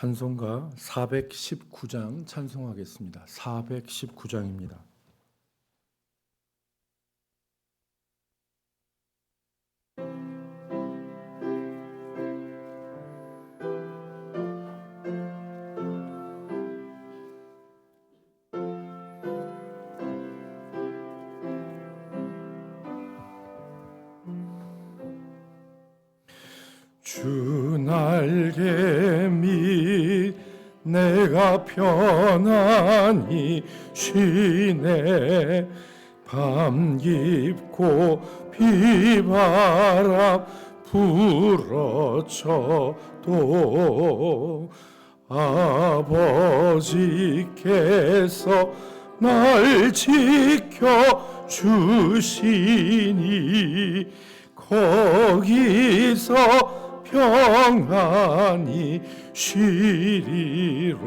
찬송가 419장 찬송하겠습니다. 419장입니다. 주 날개 밑 내가 편안히 쉬네. 밤 깊고 비바람 불어쳐도 아버지께서 날 지켜 주시니 거기서 평안히 쉬리로다.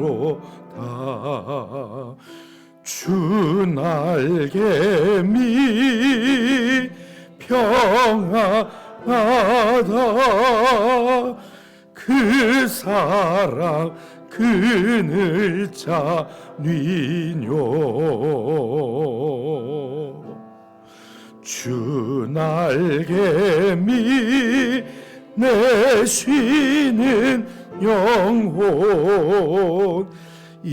주 날개 밑 평안하다. 그 사랑 그늘 자뉘뇨. 주 날개 밑 내 쉬는 영혼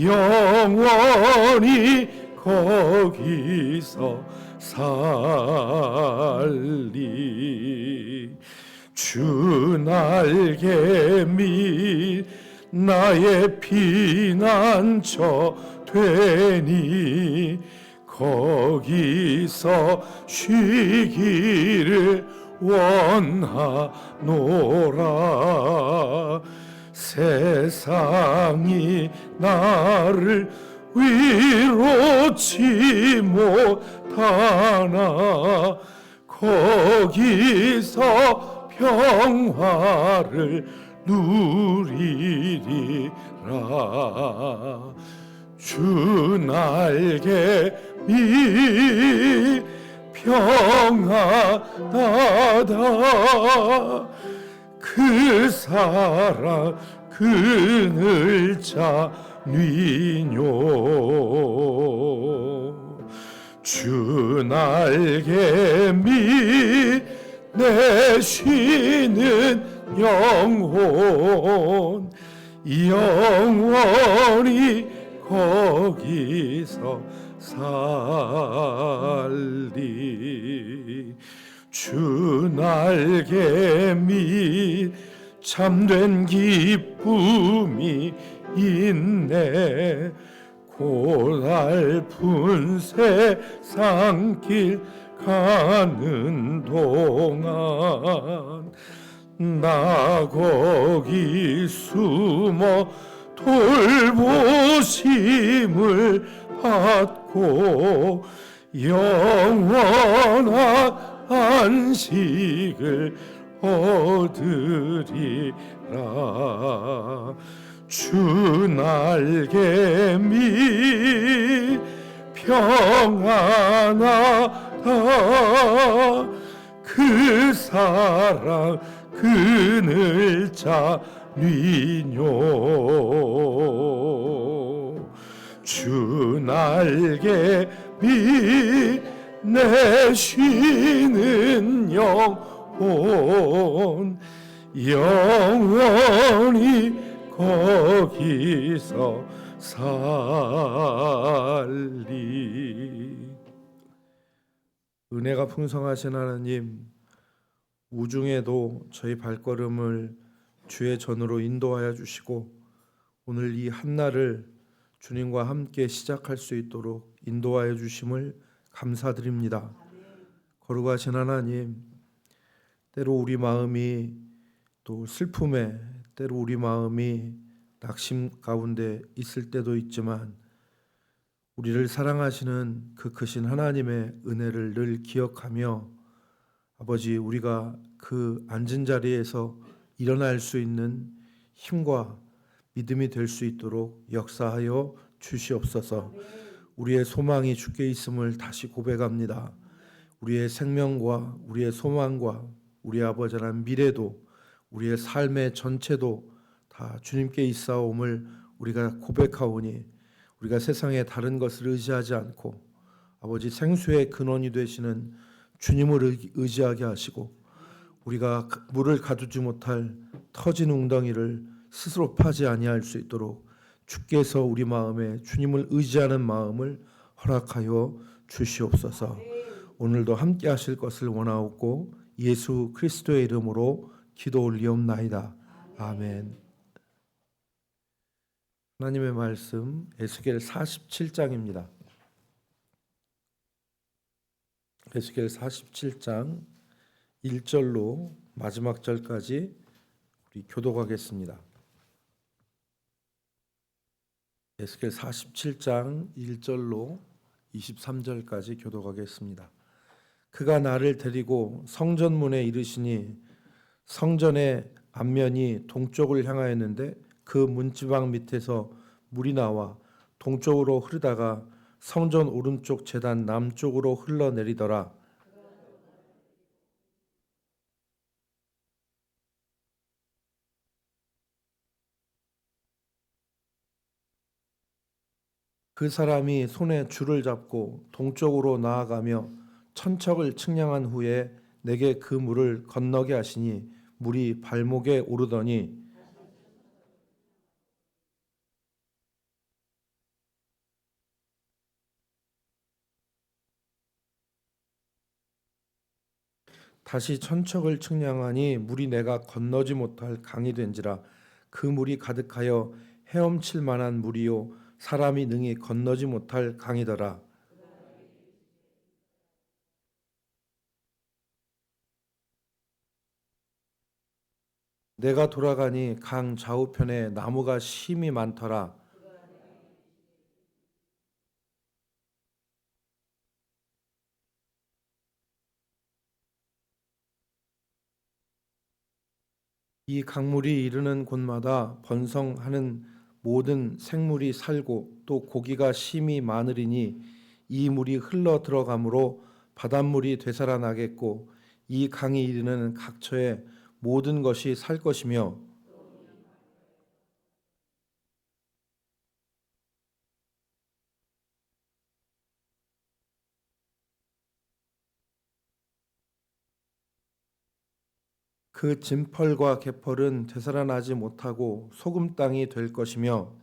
영원히 거기서 살리. 주 날개 밑 나의 피난처 되니 거기서 쉬기를 원하노라. 세상이 나를 위로치 못하나 거기서 평화를 누리리라. 주 날개 밑 평안하다. 그 사랑 그늘 자뉘뇨. 주 날개 밑 내 쉬는 영혼 영원히 거기서 살리. 주 날개 밑 참된 기쁨이 있네. 고달픈 세상길 가는 동안 나 거기 숨어 돌보심을 받고 영원한 안식을 얻으리라. 주 날개 밑 평안하다. 그 사랑 그늘 자뉘뇨. 주 날개 밑 내 쉬는 영혼 영원히 거기서 살리. 은혜가 풍성하신 하나님, 우중에도 저희 발걸음을 주의 전으로 인도하여 주시고 오늘 이 한날을 주님과 함께 시작할 수 있도록 인도하여 주심을 감사드립니다. 거룩하신 하나님, 때로 우리 마음이 또 슬픔에, 때로 우리 마음이 낙심 가운데 있을 때도 있지만 우리를 사랑하시는 그 크신 하나님의 은혜를 늘 기억하며 아버지, 우리가 그 앉은 자리에서 일어날 수 있는 힘과 믿음이 될 수 있도록 역사하여 주시옵소서. 우리의 소망이 주께 있음을 다시 고백합니다. 우리의 생명과 우리의 소망과 우리 아버지 하나님 미래도 우리의 삶의 전체도 다 주님께 있사옴을 우리가 고백하오니 우리가 세상에 다른 것을 의지하지 않고 아버지 생수의 근원이 되시는 주님을 의지하게 하시고 우리가 물을 가두지 못할 터진 웅덩이를 스스로 파지 아니할 수 있도록 주께서 우리 마음에 주님을 의지하는 마음을 허락하여 주시옵소서. 오늘도 함께 하실 것을 원하옵고 예수 그리스도의 이름으로 기도 올리옵나이다. 아멘. 하나님의 말씀 에스겔 47장입니다. 에스겔 47장 1절로 마지막 절까지 우리 교독하겠습니다. 에스겔 47장 1절로 23절까지 교독하겠습니다. 그가 나를 데리고 성전문에 이르시니 성전의 앞면이 동쪽을 향하였는데 그 문지방 밑에서 물이 나와 동쪽으로 흐르다가 성전 오른쪽 제단 남쪽으로 흘러내리더라. 그 사람이 손에 줄을 잡고 동쪽으로 나아가며 천척을 측량한 후에 내게 그 물을 건너게 하시니 물이 발목에 오르더니 다시 천척을 측량하니 물이 내가 건너지 못할 강이 된지라. 그 물이 가득하여 헤엄칠 만한 물이요 사람이 능히 건너지 못할 강이더라. 내가 돌아가니 강 좌우편에 나무가 심이 많더라. 이 강물이 이르는 곳마다 번성하는 모든 생물이 살고 또 고기가 심이 많으리니 이 물이 흘러 들어가므로 바닷물이 되살아나겠고 이 강이 이르는 각처에 모든 것이 살 것이며 그 진펄과 개펄은 되살아나지 못하고 소금 땅이 될 것이며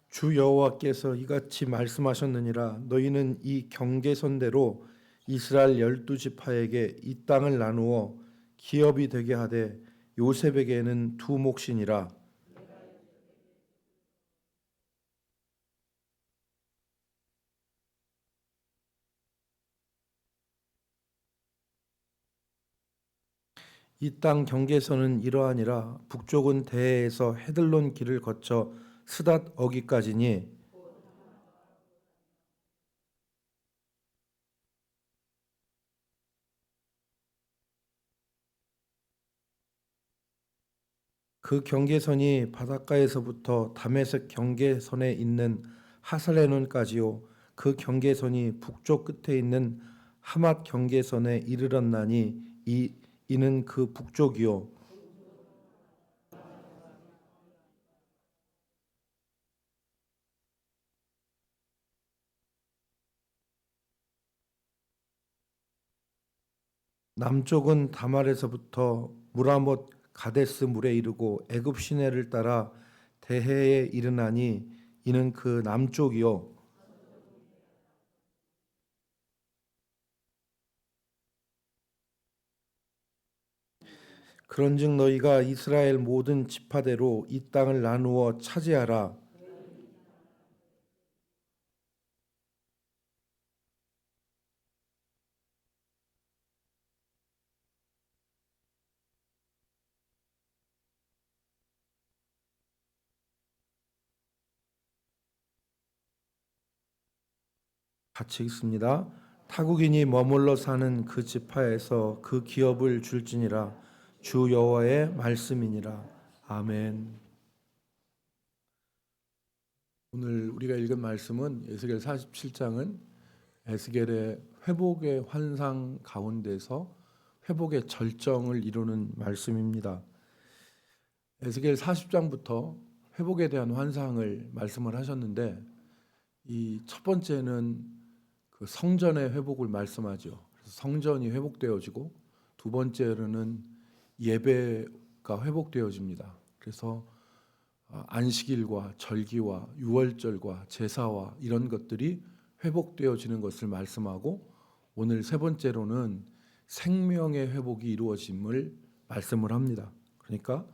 주 여호와께서 이같이 말씀하셨느니라. 너희는 이 경계선대로 이스라엘 12지파에게 이 땅을 나누어 기업이 되게 하되 요셉에게는 두 몫이니라. 이 땅 경계선은 이러하니라. 북쪽은 대해에서 헤들론 길을 거쳐 스닷 어기까지니 그 경계선이 바닷가에서부터 다메섹 경계선에 있는 하살레논까지요. 그 경계선이 북쪽 끝에 있는 하맛 경계선에 이르렀나니 이는 그 북쪽이요. 남쪽은 다말에서부터 무라못 가데스 물에 이르고 애굽 시내를 따라 대해에 이르나니 이는 그 남쪽이요. 그런즉 너희가 이스라엘 모든 지파대로 이 땅을 나누어 차지하라. 같이 읽습니다. 타국인이 머물러 사는 그 지파에서 그 기업을 줄지니라. 주 여호와의 말씀이니라. 아멘. 오늘 우리가 읽은 말씀은 에스겔 47장은 에스겔의 회복의 환상 가운데서 회복의 절정을 이루는 말씀입니다. 에스겔 40장부터 회복에 대한 환상을 말씀을 하셨는데 이 첫 번째는 그 성전의 회복을 말씀하죠. 그래서 성전이 회복되어지고 두 번째로는 예배가 회복되어집니다. 그래서 안식일과 절기와 유월절과 제사와 이런 것들이 회복되어지는 것을 말씀하고 오늘 세 번째로는 생명의 회복이 이루어짐을 말씀을 합니다. 그러니까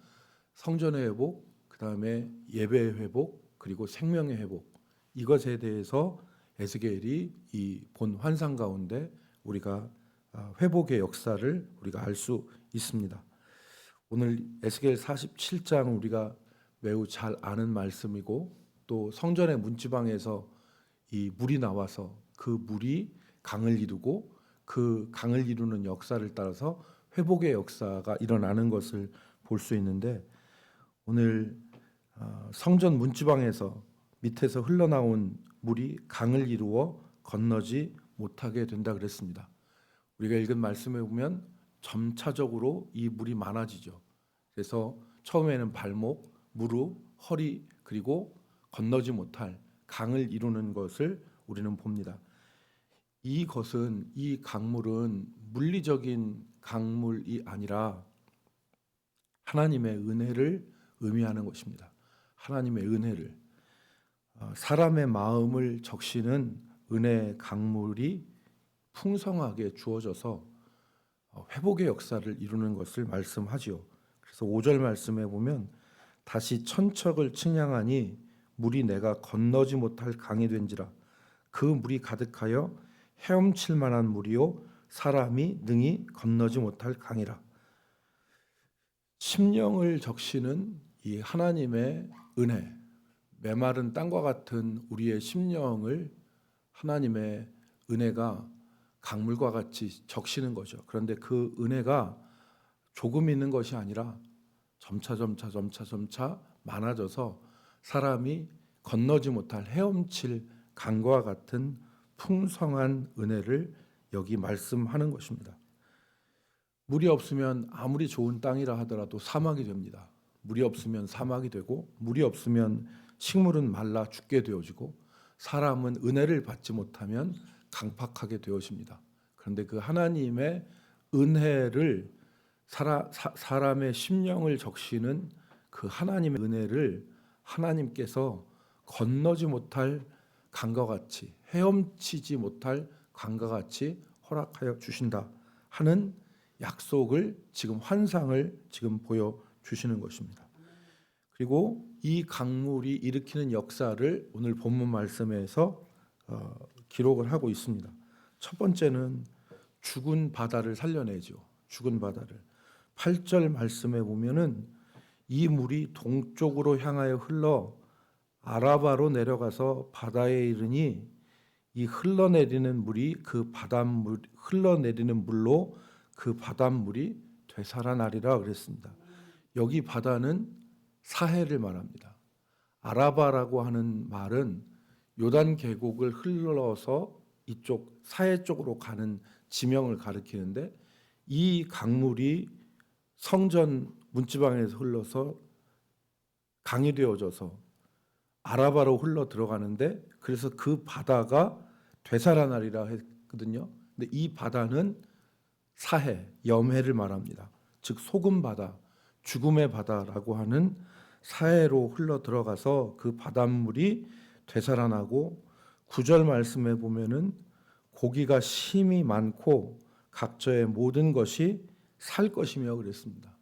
성전의 회복, 그 다음에 예배의 회복, 그리고 생명의 회복, 이것에 대해서 에스겔이 이 본 환상 가운데 우리가 회복의 역사를 우리가 알 수 있습니다. 오늘 에스겔 47장 우리가 매우 잘 아는 말씀이고 또 성전의 문지방에서 이 물이 나와서 그 물이 강을 이루고 그 강을 이루는 역사를 따라서 회복의 역사가 일어나는 것을 볼 수 있는데 오늘 성전 문지방에서 밑에서 흘러나온 물이 강을 이루어 건너지 못하게 된다 그랬습니다. 우리가 읽은 말씀에 보면 점차적으로 이 물이 많아지죠. 그래서 처음에는 발목, 무릎, 허리 그리고 건너지 못할 강을 이루는 것을 우리는 봅니다. 이 강물은 물리적인 강물이 아니라 하나님의 은혜를 의미하는 것입니다. 하나님의 은혜를 사람의 마음을 적시는 은혜의 강물이 풍성하게 주어져서 회복의 역사를 이루는 것을 말씀하지요. 그래서 5절 말씀에 보면 다시 천척을 측량하니 물이 내가 건너지 못할 강이 된지라 그 물이 가득하여 헤엄칠 만한 물이요 사람이 능히 건너지 못할 강이라. 심령을 적시는 이 하나님의 은혜, 메마른 땅과 같은 우리의 심령을 하나님의 은혜가 강물과 같이 적시는 거죠. 그런데 그 은혜가 조금 있는 것이 아니라 점차 많아져서 사람이 건너지 못할 헤엄칠 강과 같은 풍성한 은혜를 여기 말씀하는 것입니다. 물이 없으면 아무리 좋은 땅이라 하더라도 사막이 됩니다. 물이 없으면 사막이 되고 물이 없으면 식물은 말라 죽게 되어지고 사람은 은혜를 받지 못하면 강팍하게 되어집니다. 그런데 그 하나님의 은혜를 사람의 심령을 적시는 그 하나님의 은혜를 하나님께서 건너지 못할 강과 같이 헤엄치지 못할 강과 같이 허락하여 주신다 하는 약속을 지금 환상을 지금 보여주시는 것입니다. 그리고 이 강물이 일으키는 역사를 오늘 본문 말씀에서 기록을 하고 있습니다. 첫 번째는 죽은 바다를 살려내죠. 죽은 바다를 8절 말씀에 보면은 이 물이 동쪽으로 향하여 흘러 아라바로 내려가서 바다에 이르니 이 흘러내리는 물이 그 바닷물 흘러내리는 물로 그 바닷물이 되살아나리라 그랬습니다. 여기 바다는 사해를 말합니다. 아라바라고 하는 말은 요단 계곡을 흘러서 이쪽 사해 쪽으로 가는 지명을 가리키는데 이 강물이 성전 문지방에서 흘러서 강이 되어져서 아라바로 흘러 들어가는데 그래서 그 바다가 되살아나리라 했거든요. 근데 이 바다는 사해, 염해를 말합니다. 즉 소금 바다, 죽음의 바다라고 하는 사해로 흘러 들어가서 그 바닷물이 되살아나고 9절 말씀에 보면은 고기가 심이 많고 각저의 모든 것이 살 것이며 그랬습니다.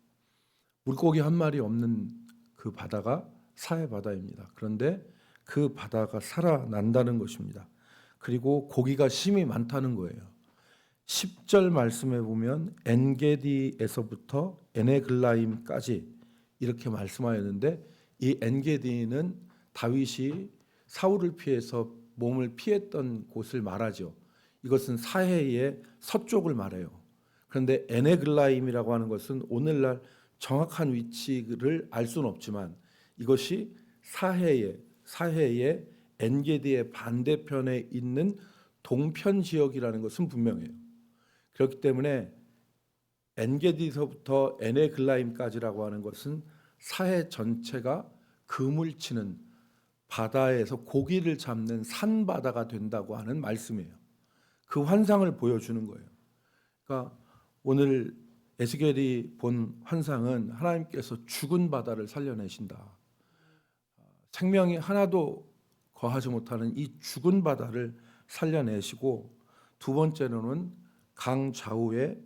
물고기 한 마리 없는 그 바다가 사해 바다입니다. 그런데 그 바다가 살아난다는 것입니다. 그리고 고기가 심이 많다는 거예요. 10절 말씀에 보면 엔게디에서부터 에네글라임까지 이렇게 말씀하였는데 이 엔게디는 다윗이 사울을 피해서 몸을 피했던 곳을 말하죠. 이것은 사해의 서쪽을 말해요. 그런데 에네글라임이라고 하는 것은 오늘날 정확한 위치를 알 수는 없지만 이것이 사해의 엔게디의 반대편에 있는 동편 지역이라는 것은 분명해요. 그렇기 때문에 엔게디서부터 에네글라임까지라고 하는 것은 사해 전체가 그물 치는 바다에서 고기를 잡는 산바다가 된다고 하는 말씀이에요. 그 환상을 보여주는 거예요. 그러니까 오늘 에스겔이 본 환상은 하나님께서 죽은 바다를 살려내신다. 생명이 하나도 거하지 못하는 이 죽은 바다를 살려내시고, 두 번째로는 강 좌우에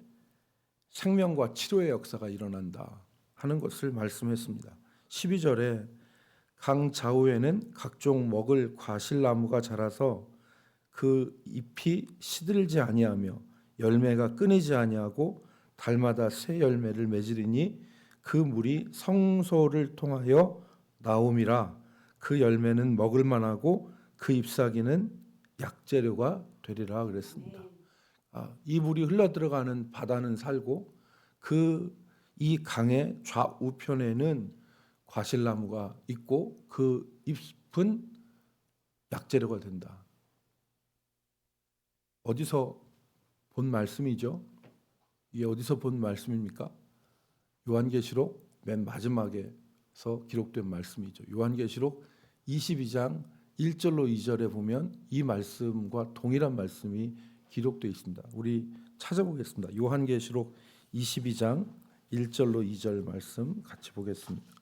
생명과 치료의 역사가 일어난다 하는 것을 말씀했습니다. 12절에 강 좌우에는 각종 먹을 과실나무가 자라서 그 잎이 시들지 아니하며 열매가 끊이지 아니하고 달마다 새 열매를 맺으리니 그 물이 성소를 통하여 나옴이라. 그 열매는 먹을 만하고 그 잎사귀는 약재료가 되리라 그랬습니다. 이 물이 흘러 들어가는 바다는 살고 이 강의 좌우편에는 과실나무가 있고 그 잎은 약재료가 된다. 어디서 본 말씀이죠? 이게 어디서 본 말씀입니까? 요한계시록 맨 마지막에서 기록된 말씀이죠. 요한계시록 22장 1절로 2절에 보면 이 말씀과 동일한 말씀이 기록되어 있습니다. 우리 찾아보겠습니다. 요한계시록 22장 1절로 2절 말씀 같이 보겠습니다.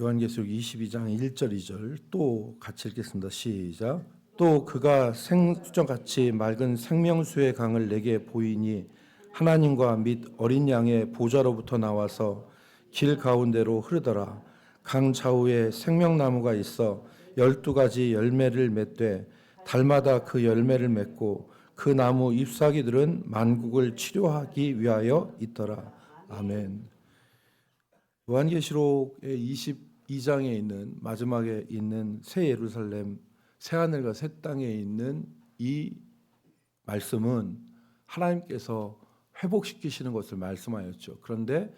요한계시록 22장 1절 2절 또 같이 읽겠습니다. 시작. 또 그가 생수정같이 맑은 생명수의 강을 내게 보이니 하나님과 및 어린 양의 보좌로부터 나와서 길 가운데로 흐르더라. 강 좌우에 생명나무가 있어 12가지 열매를 맺되 달마다 그 열매를 맺고 그 나무 잎사귀들은 만국을 치료하기 위하여 있더라. 아멘. 요한계시록의 22장에 있는 마지막에 있는 새 예루살렘, 새 하늘과 새 땅에 있는 이 말씀은 하나님께서 회복시키시는 것을 말씀하였죠. 그런데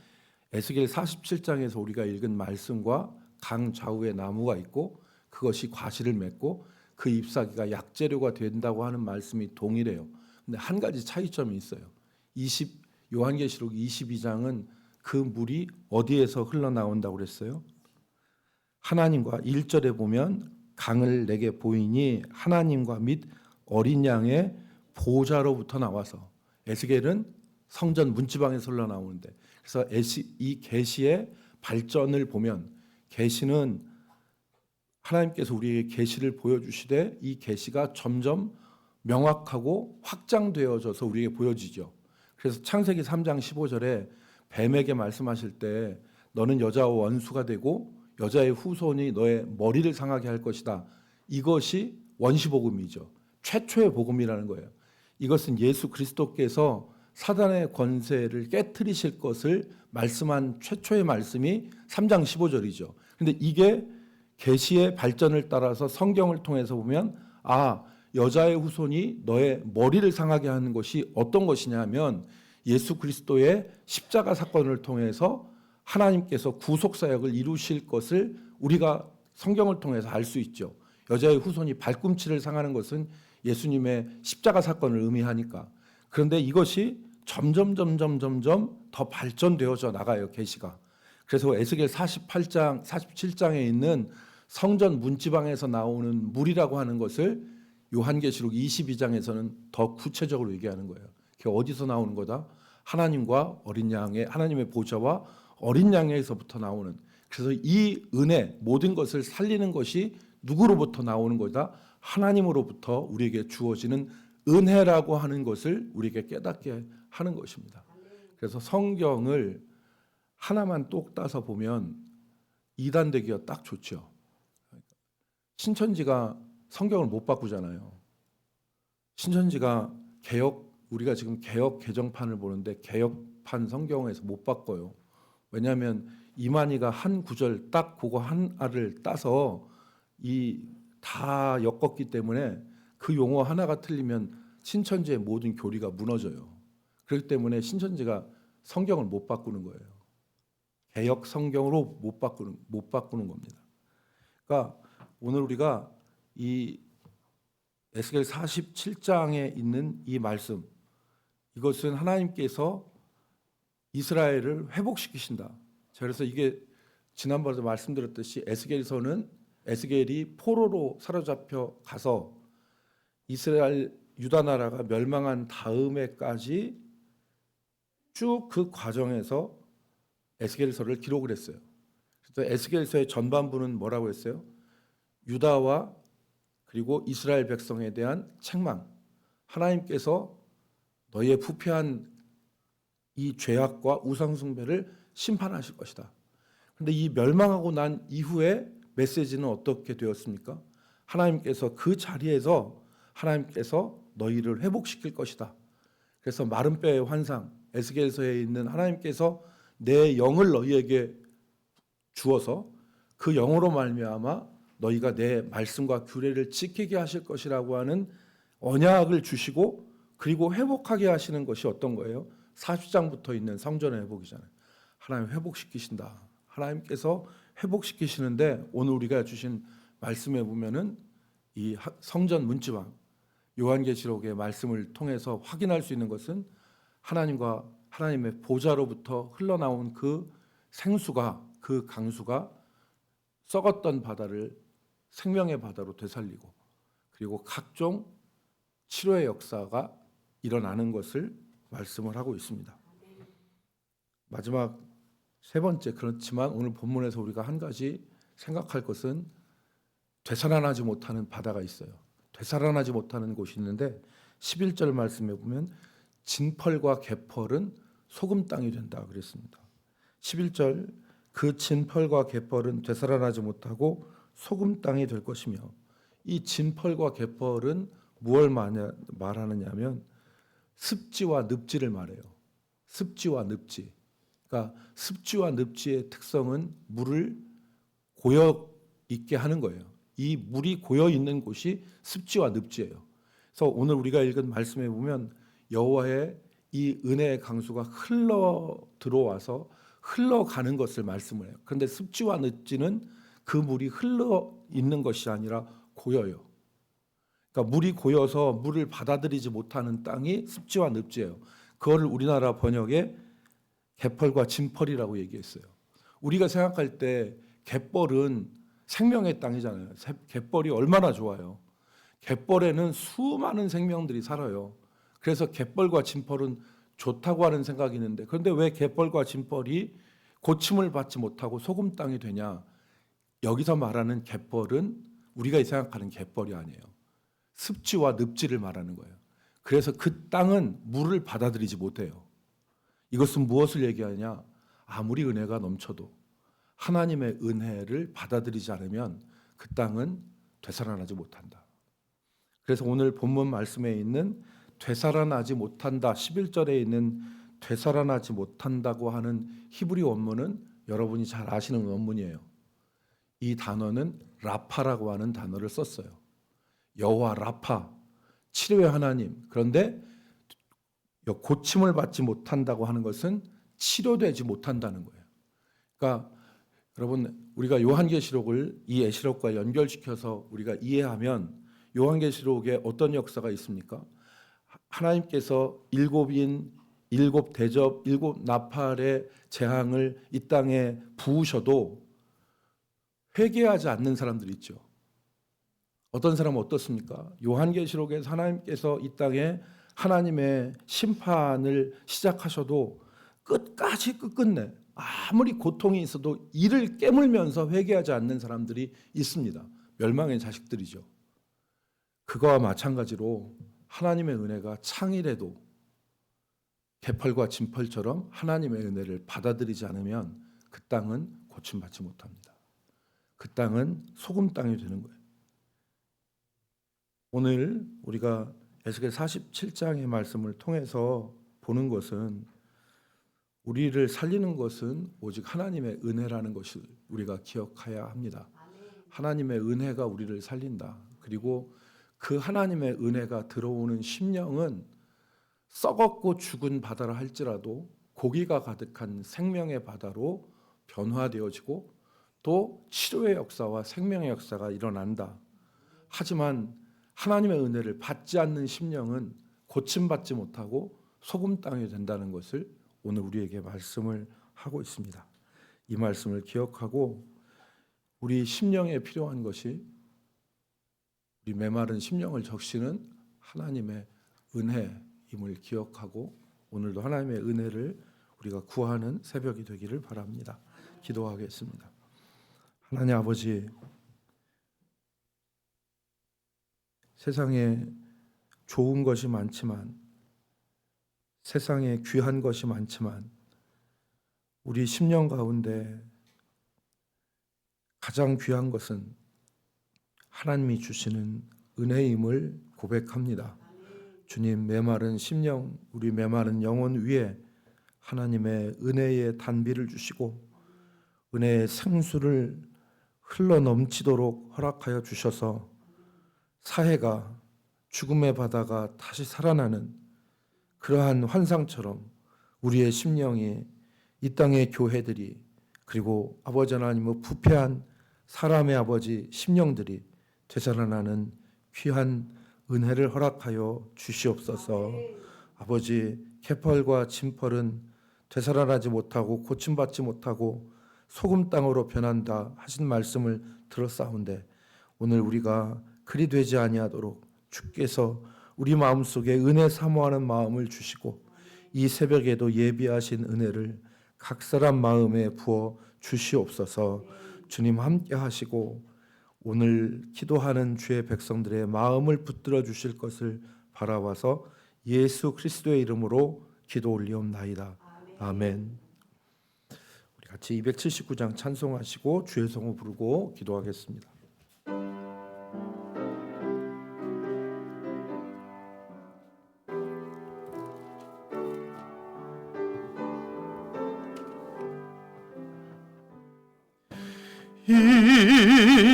에스겔 47장에서 우리가 읽은 말씀과 강 좌우에 나무가 있고 그것이 과실을 맺고 그 잎사귀가 약재료가 된다고 하는 말씀이 동일해요. 근데 한 가지 차이점이 있어요. 요한계시록 22장은 그 물이 어디에서 흘러나온다고 그랬어요? 하나님과 1절에 보면 강을 내게 보이니 하나님과 및 어린 양의 보좌로부터 나와서, 에스겔은 성전 문지방에서 흘러나오는데, 그래서 이 계시의 발전을 보면 계시는 하나님께서 우리에게 계시를 보여주시되 이 계시가 점점 명확하고 확장되어져서 우리에게 보여지죠. 그래서 창세기 3장 15절에 뱀에게 말씀하실 때 너는 여자와 원수가 되고 여자의 후손이 너의 머리를 상하게 할 것이다. 이것이 원시복음이죠. 최초의 복음이라는 거예요. 이것은 예수 그리스도께서 사단의 권세를 깨트리실 것을 말씀한 최초의 말씀이 3장 15절이죠. 그런데 이게 계시의 발전을 따라서 성경을 통해서 보면 여자의 후손이 너의 머리를 상하게 하는 것이 어떤 것이냐 하면 예수 그리스도의 십자가 사건을 통해서 하나님께서 구속사역을 이루실 것을 우리가 성경을 통해서 알 수 있죠. 여자의 후손이 발꿈치를 상하는 것은 예수님의 십자가 사건을 의미하니까. 그런데 이것이 점점 더 발전되어져 나가요, 계시가. 그래서 에스겔 48장, 47장에 있는 성전 문지방에서 나오는 물이라고 하는 것을 요한계시록 22장에서는 더 구체적으로 얘기하는 거예요. 그게 어디서 나오는 거다? 하나님과 어린 양의, 하나님의 보좌와 어린 양에서부터 나오는. 그래서 이 은혜, 모든 것을 살리는 것이 누구로부터 나오는 거다? 하나님으로부터 우리에게 주어지는 은혜라고 하는 것을 우리에게 깨닫게 하는 것입니다. 그래서 성경을 하나만 똑 따서 보면 이단되기가 딱 좋죠. 신천지가 성경을 못 바꾸잖아요. 신천지가 우리가 지금 개혁 개정판을 보는데 개혁판 성경에서 못 바꿔요. 왜냐하면 이만희가 한 구절 딱 그거 한 알을 따서 이 다 엮었기 때문에 그 용어 하나가 틀리면 신천지의 모든 교리가 무너져요. 그렇기 때문에 신천지가 성경을 못 바꾸는 거예요. 개역 성경으로 못 바꾸는 겁니다. 그러니까 오늘 우리가 이 에스겔 47장에 있는 이 말씀, 이것은 하나님께서 이스라엘을 회복시키신다. 그래서 이게 지난번에도 말씀드렸듯이 에스겔이 포로로 사로잡혀 가서 이스라엘 유다 나라가 멸망한 다음에까지 쭉 그 과정에서 에스겔서를 기록을 했어요. 그래서 에스겔서의 전반부는 뭐라고 했어요? 유다와 그리고 이스라엘 백성에 대한 책망. 하나님께서 너희의 부패한 이 죄악과 우상숭배를 심판하실 것이다. 그런데 이 멸망하고 난 이후에 메시지는 어떻게 되었습니까? 하나님께서 그 자리에서 하나님께서 너희를 회복시킬 것이다. 그래서 마른 뼈의 환상, 에스겔서에 있는 하나님께서 내 영을 너희에게 주어서 그 영으로 말미암아 너희가 내 말씀과 규례를 지키게 하실 것이라고 하는 언약을 주시고 그리고 회복하게 하시는 것이 어떤 거예요? 40장부터 있는 성전의 회복이잖아요. 하나님 회복시키신다. 하나님께서 회복시키시는데 오늘 우리가 주신 말씀에 보면은 이 성전 문지방 요한계시록의 말씀을 통해서 확인할 수 있는 것은 하나님과 하나님의 보좌로부터 흘러나온 그 생수가 그 강수가 썩었던 바다를 생명의 바다로 되살리고 그리고 각종 치료의 역사가 일어나는 것을 말씀을 하고 있습니다. 마지막 세 번째, 그렇지만 오늘 본문에서 우리가 한 가지 생각할 것은 되살아나지 못하는 바다가 있어요. 되살아나지 못하는 곳이 있는데 11절 말씀에 보면 진펄과 개펄은 소금 땅이 된다 그랬습니다. 11절 그 진펄과 개펄은 되살아나지 못하고 소금 땅이 될 것이며 이 진펄과 개펄은 무엇을 말하느냐면 습지와 늪지를 말해요. 습지와 늪지. 그러니까 습지와 늪지의 특성은 물을 고여 있게 하는 거예요. 이 물이 고여 있는 곳이 습지와 늪지예요. 그래서 오늘 우리가 읽은 말씀에 보면 여호와의 이 은혜의 강수가 흘러 들어와서 흘러가는 것을 말씀을 해요. 그런데 습지와 늪지는 그 물이 흘러 있는 것이 아니라 고여요. 그러니까 물이 고여서 물을 받아들이지 못하는 땅이 습지와 늪지예요. 그거를 우리나라 번역에 개펄과 진펄이라고 얘기했어요. 우리가 생각할 때 갯벌은 생명의 땅이잖아요. 갯벌이 얼마나 좋아요. 갯벌에는 수많은 생명들이 살아요. 그래서 갯벌과 진펄은 좋다고 하는 생각이 있는데 그런데 왜 갯벌과 진펄이 고침을 받지 못하고 소금 땅이 되냐? 여기서 말하는 갯벌은 우리가 생각하는 갯벌이 아니에요. 습지와 늪지를 말하는 거예요. 그래서 그 땅은 물을 받아들이지 못해요. 이것은 무엇을 얘기하냐? 아무리 은혜가 넘쳐도 하나님의 은혜를 받아들이지 않으면 그 땅은 되살아나지 못한다. 그래서 오늘 본문 말씀에 있는 되살아나지 못한다 11절에 있는 되살아나지 못한다고 하는 히브리 원문은 여러분이 잘 아시는 원문이에요. 이 단어는 라파라고 하는 단어를 썼어요. 여호와 라파, 치료의 하나님. 그런데 고침을 받지 못한다고 하는 것은 치료되지 못한다는 거예요. 그러니까 여러분 우리가 요한계시록을 이 계시록과 연결시켜서 우리가 이해하면 요한계시록에 어떤 역사가 있습니까? 하나님께서 일곱 대접, 일곱 나팔의 재앙을 이 땅에 부으셔도 회개하지 않는 사람들이 있죠. 어떤 사람은 어떻습니까? 요한계시록에서 하나님께서 이 땅에 하나님의 심판을 시작하셔도 끝끝내 아무리 고통이 있어도 이를 깨물면서 회개하지 않는 사람들이 있습니다. 멸망의 자식들이죠. 그거와 마찬가지로 하나님의 은혜가 창일해도 개펄과 진펄처럼 하나님의 은혜를 받아들이지 않으면 그 땅은 고침받지 못합니다. 그 땅은 소금 땅이 되는 거예요. 오늘 우리가 에스겔 47장의 말씀을 통해서 보는 것은 우리를 살리는 것은 오직 하나님의 은혜라는 것을 우리가 기억해야 합니다. 하나님의 은혜가 우리를 살린다. 그리고 그 하나님의 은혜가 들어오는 심령은 썩었고 죽은 바다라 할지라도 고기가 가득한 생명의 바다로 변화되어지고 또 치료의 역사와 생명의 역사가 일어난다. 하지만 하나님의 은혜를 받지 않는 심령은 고침받지 못하고 소금 땅이 된다는 것을 오늘 우리에게 말씀을 하고 있습니다. 이 말씀을 기억하고 우리 심령에 필요한 것이 우리 메마른 심령을 적시는 하나님의 은혜임을 기억하고 오늘도 하나님의 은혜를 우리가 구하는 새벽이 되기를 바랍니다. 기도하겠습니다. 하나님 아버지, 세상에 좋은 것이 많지만, 세상에 귀한 것이 많지만 우리 심령 가운데 가장 귀한 것은 하나님이 주시는 은혜임을 고백합니다. 주님, 메마른 심령, 우리 메마른 영혼 위에 하나님의 은혜의 단비를 주시고 은혜의 생수를 흘러 넘치도록 허락하여 주셔서 사해가, 죽음의 바다가 다시 살아나는 그러한 환상처럼 우리의 심령이 이 땅의 교회들이, 그리고 아버지 하나님의 부패한 사람의 아버지 심령들이 되살아나는 귀한 은혜를 허락하여 주시옵소서. 아버지, 개펄과 진펄은 되살아나지 못하고 고침받지 못하고 소금 땅으로 변한다 하신 말씀을 들었사온데, 오늘 우리가 그리 되지 아니하도록 주께서 우리 마음속에 은혜 사모하는 마음을 주시고 이 새벽에도 예비하신 은혜를 각 사람 마음에 부어 주시옵소서. 주님 함께 하시고 오늘 기도하는 주의 백성들의 마음을 붙들어 주실 것을 바라와서 예수 그리스도의 이름으로 기도 올리옵나이다. 아멘. 우리 같이 279장 찬송하시고 주의 성을 부르고 기도하겠습니다.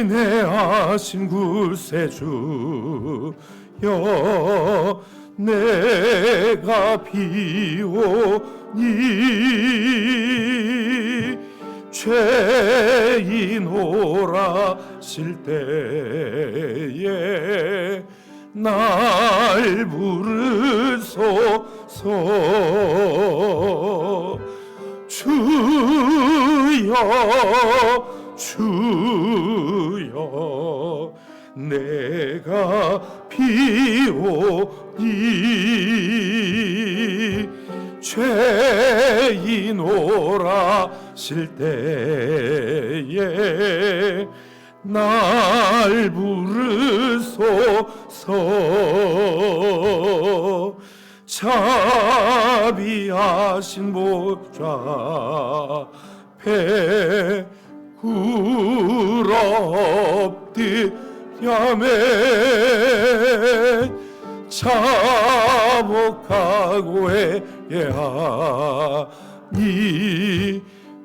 인내하신 구세주여, 내가 비오니 죄인 오라실 때에 날 부르소서. 주여 주여, 내가 비오니 죄인 오라실 때에 날 부르소서. 자비하신 보좌 앞에 굴엎드려매 자복하고 회개하니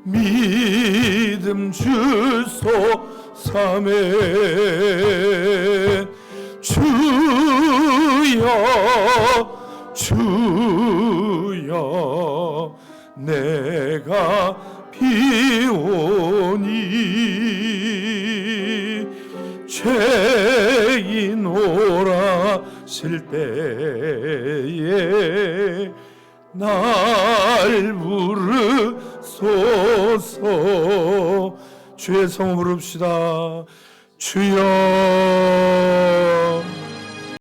믿음 주소 삼에. 주여 주여, 내가 비오니 죄인 오라실 때에 날 부르소서. 주의 성을 부릅시다. 주여